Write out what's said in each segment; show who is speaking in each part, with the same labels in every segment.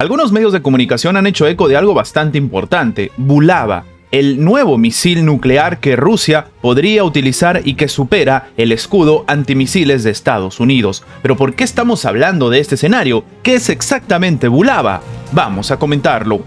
Speaker 1: Algunos medios de comunicación han hecho eco de algo bastante importante: Bulava, el nuevo misil nuclear que Rusia podría utilizar y que supera el escudo antimisiles de Estados Unidos. Pero ¿por qué estamos hablando de este escenario? ¿Qué es exactamente Bulava? Vamos a comentarlo.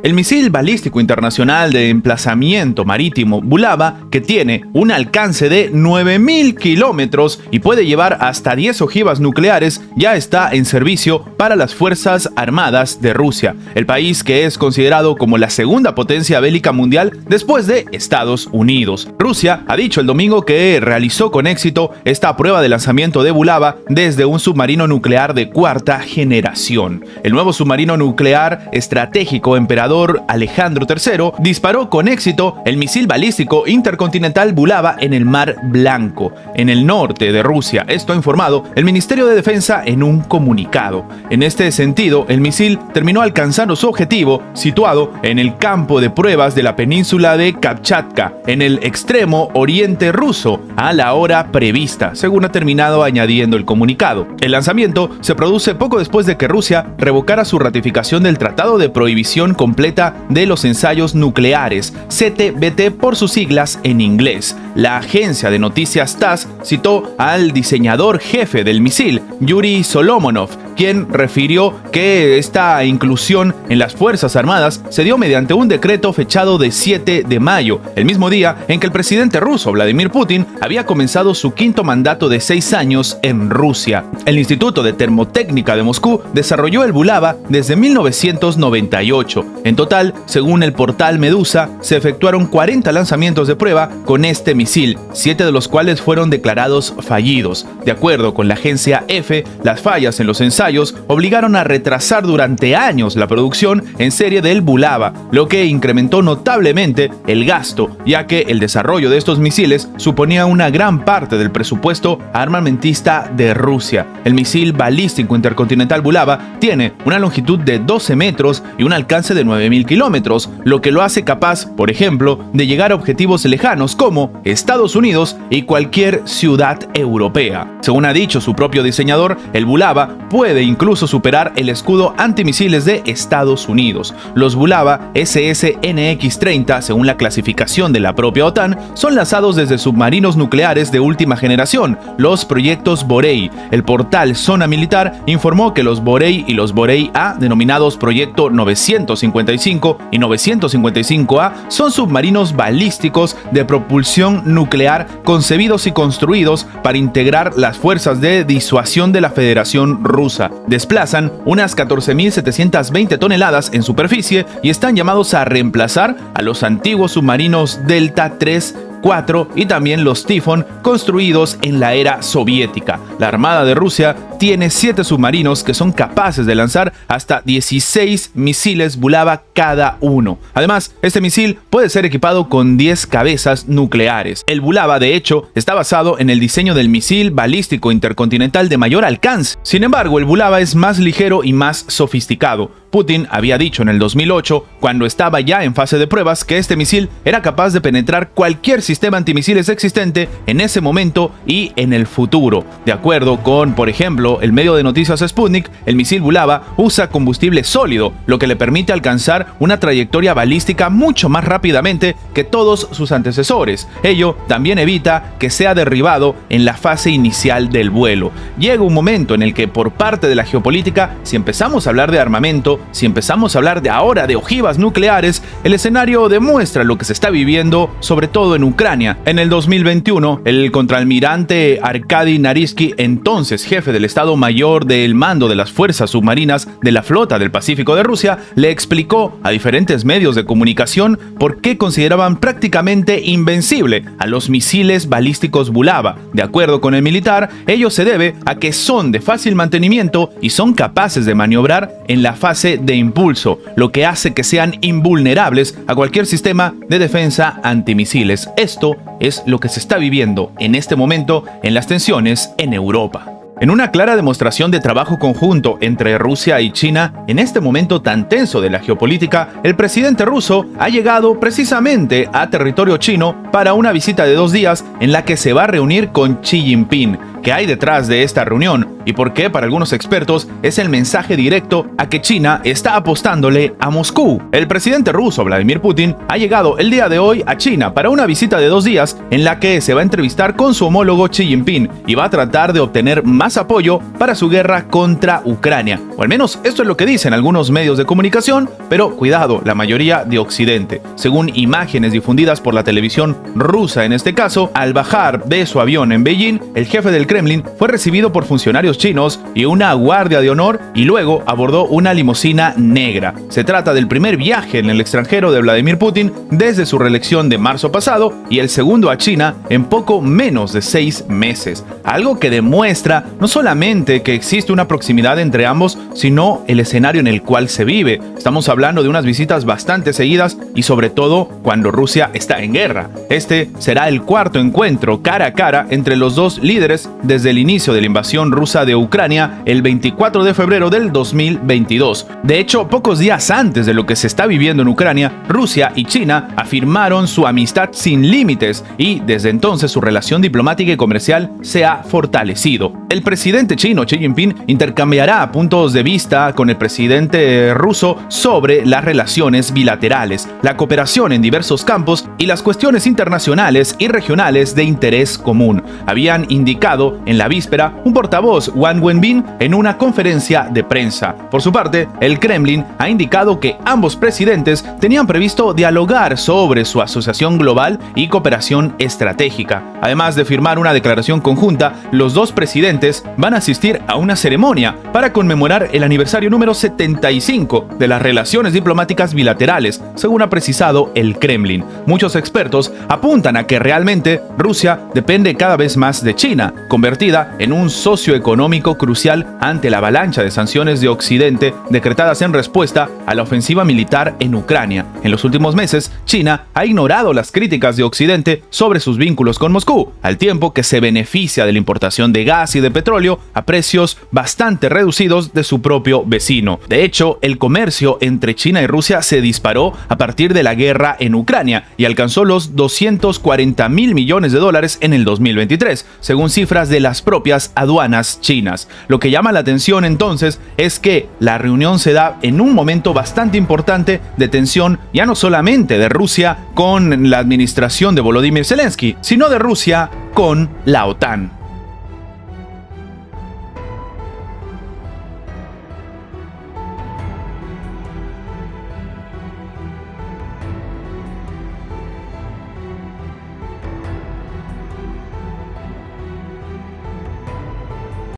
Speaker 1: El misil balístico internacional de emplazamiento marítimo Bulava, que tiene un alcance de 9.000 kilómetros y puede llevar hasta 10 ojivas nucleares, ya está en servicio para las Fuerzas Armadas de Rusia, el país que es considerado como la segunda potencia bélica mundial después de Estados Unidos. Rusia ha dicho el domingo que realizó con éxito esta prueba de lanzamiento de Bulava desde un submarino nuclear de cuarta generación. El nuevo submarino nuclear estratégico Emperador Alejandro III disparó con éxito el misil balístico intercontinental Bulava en el Mar Blanco, en el norte de Rusia. Esto ha informado el Ministerio de Defensa en un comunicado. En este sentido, el misil terminó alcanzando su objetivo, situado en el campo de pruebas de la península de Kamchatka, en el extremo oriente ruso, a la hora prevista, según ha terminado añadiendo el comunicado. El lanzamiento se produce poco después de que Rusia revocara su ratificación del Tratado de Prohibición Completa de los Ensayos Nucleares, CTBT por sus siglas en inglés. La agencia de noticias TASS citó al diseñador jefe del misil, Yuri Solomonov, quien refirió que esta inclusión en las Fuerzas Armadas se dio mediante un decreto fechado de 7 de mayo, el mismo día en que el presidente ruso Vladimir Putin había comenzado su quinto mandato de 6 años en Rusia. El Instituto de Termotécnica de Moscú desarrolló el Bulava desde 1998. En total, según el portal Medusa, se efectuaron 40 lanzamientos de prueba con este misil, 7 de los cuales fueron declarados fallidos. De acuerdo con la agencia EFE, las fallas en los ensayos obligaron a retrasar durante años la producción en serie del Bulava, lo que incrementó notablemente el gasto, ya que el desarrollo de estos misiles suponía una gran parte del presupuesto armamentista de Rusia. El misil balístico intercontinental Bulava tiene una longitud de 12 metros y un alcance de 9.000 kilómetros, lo que lo hace capaz, por ejemplo, de llegar a objetivos lejanos como Estados Unidos y cualquier ciudad europea. Según ha dicho su propio diseñador, el Bulava puede incluso superar el escudo antimisiles de Estados Unidos. Los Bulava SSNX-30, según la clasificación de la propia OTAN, son lanzados desde submarinos nucleares de última generación, los proyectos Borei. El portal Zona Militar informó que los Borei y los Borei A, denominados Proyecto 955 y 955A, son submarinos balísticos de propulsión nuclear concebidos y construidos para integrar las fuerzas de disuasión de la Federación Rusa. Desplazan unas 14.720 toneladas en superficie y están llamados a reemplazar a los antiguos submarinos Delta 3, 4 y también los Tifón construidos en la era soviética. La Armada de Rusia tiene 7 submarinos que son capaces de lanzar hasta 16 misiles Bulava cada uno. Además, este misil puede ser equipado con 10 cabezas nucleares. El Bulava, de hecho, está basado en el diseño del misil balístico intercontinental de mayor alcance. Sin embargo, el Bulava es más ligero y más sofisticado. Putin había dicho en el 2008, cuando estaba ya en fase de pruebas, que este misil era capaz de penetrar cualquier sistema antimisiles existente en ese momento y en el futuro. De acuerdo con, por ejemplo, el medio de noticias Sputnik, el misil Bulava usa combustible sólido, lo que le permite alcanzar una trayectoria balística mucho más rápidamente que todos sus antecesores. Ello también evita que sea derribado en la fase inicial del vuelo. Llega un momento en el que, por parte de la geopolítica, si empezamos a hablar de armamento, si empezamos a hablar de ahora de ojivas nucleares, el escenario demuestra lo que se está viviendo, sobre todo en Ucrania. En el 2021, el contraalmirante Arkady Naryshkin, entonces jefe del Estado Mayor del Mando de las Fuerzas Submarinas de la Flota del Pacífico de Rusia, le explicó a diferentes medios de comunicación por qué consideraban prácticamente invencible a los misiles balísticos Bulava. De acuerdo con el militar, ello se debe a que son de fácil mantenimiento y son capaces de maniobrar en la fase de impulso, lo que hace que sean invulnerables a cualquier sistema de defensa antimisiles. Esto es lo que se está viviendo en este momento en las tensiones en Europa. En una clara demostración de trabajo conjunto entre Rusia y China, en este momento tan tenso de la geopolítica, el presidente ruso ha llegado precisamente a territorio chino para una visita de 2 días en la que se va a reunir con Xi Jinping, qué hay detrás de esta reunión y por qué para algunos expertos es el mensaje directo a que China está apostándole a Moscú. El presidente ruso Vladimir Putin ha llegado el día de hoy a China para una visita de 2 días en la que se va a entrevistar con su homólogo Xi Jinping y va a tratar de obtener más apoyo para su guerra contra Ucrania. O al menos esto es lo que dicen algunos medios de comunicación, pero cuidado, la mayoría de Occidente. Según imágenes difundidas por la televisión rusa en este caso, al bajar de su avión en Beijing, el jefe del Kremlin fue recibido por funcionarios chinos y una guardia de honor y luego abordó una limusina negra. Se trata del primer viaje en el extranjero de Vladimir Putin desde su reelección de marzo pasado y el segundo a China en poco menos de 6 meses. Algo que demuestra no solamente que existe una proximidad entre ambos, sino el escenario en el cual se vive. Estamos hablando de unas visitas bastante seguidas y sobre todo cuando Rusia está en guerra. Este será el cuarto encuentro cara a cara entre los dos líderes desde el inicio de la invasión rusa de Ucrania el 24 de febrero del 2022. De hecho, pocos días antes de lo que se está viviendo en Ucrania, Rusia y China afirmaron su amistad sin límites y desde entonces su relación diplomática y comercial se ha fortalecido. El presidente chino Xi Jinping intercambiará puntos de vista con el presidente ruso sobre las relaciones bilaterales, la cooperación en diversos campos y las cuestiones internacionales y regionales de interés común, habían indicado en la víspera un portavoz Wang Wenbin en una conferencia de prensa. Por su parte, el Kremlin ha indicado que ambos presidentes tenían previsto dialogar sobre su asociación global y cooperación estratégica. Además de firmar una declaración conjunta, los dos presidentes van a asistir a una ceremonia para conmemorar el aniversario número 75 de las relaciones diplomáticas bilaterales, según ha precisado el Kremlin. Muchos expertos apuntan a que realmente Rusia depende cada vez más de China, convertida en un socio económico crucial ante la avalancha de sanciones de Occidente decretadas en respuesta a la ofensiva militar en Ucrania. En los últimos meses, China ha ignorado las críticas de Occidente sobre sus vínculos con Moscú, al tiempo que se beneficia de la importación de gas y de petróleo a precios bastante reducidos de su propio vecino. De hecho, el comercio entre China y Rusia se disparó a partir de la guerra en Ucrania y alcanzó los 240.000 millones de dólares en el 2023, según cifras de las propias aduanas chinas. Lo que llama la atención entonces es que la reunión se da en un momento bastante importante de tensión ya no solamente de Rusia con la administración de Volodymyr Zelensky, sino de Rusia con la OTAN.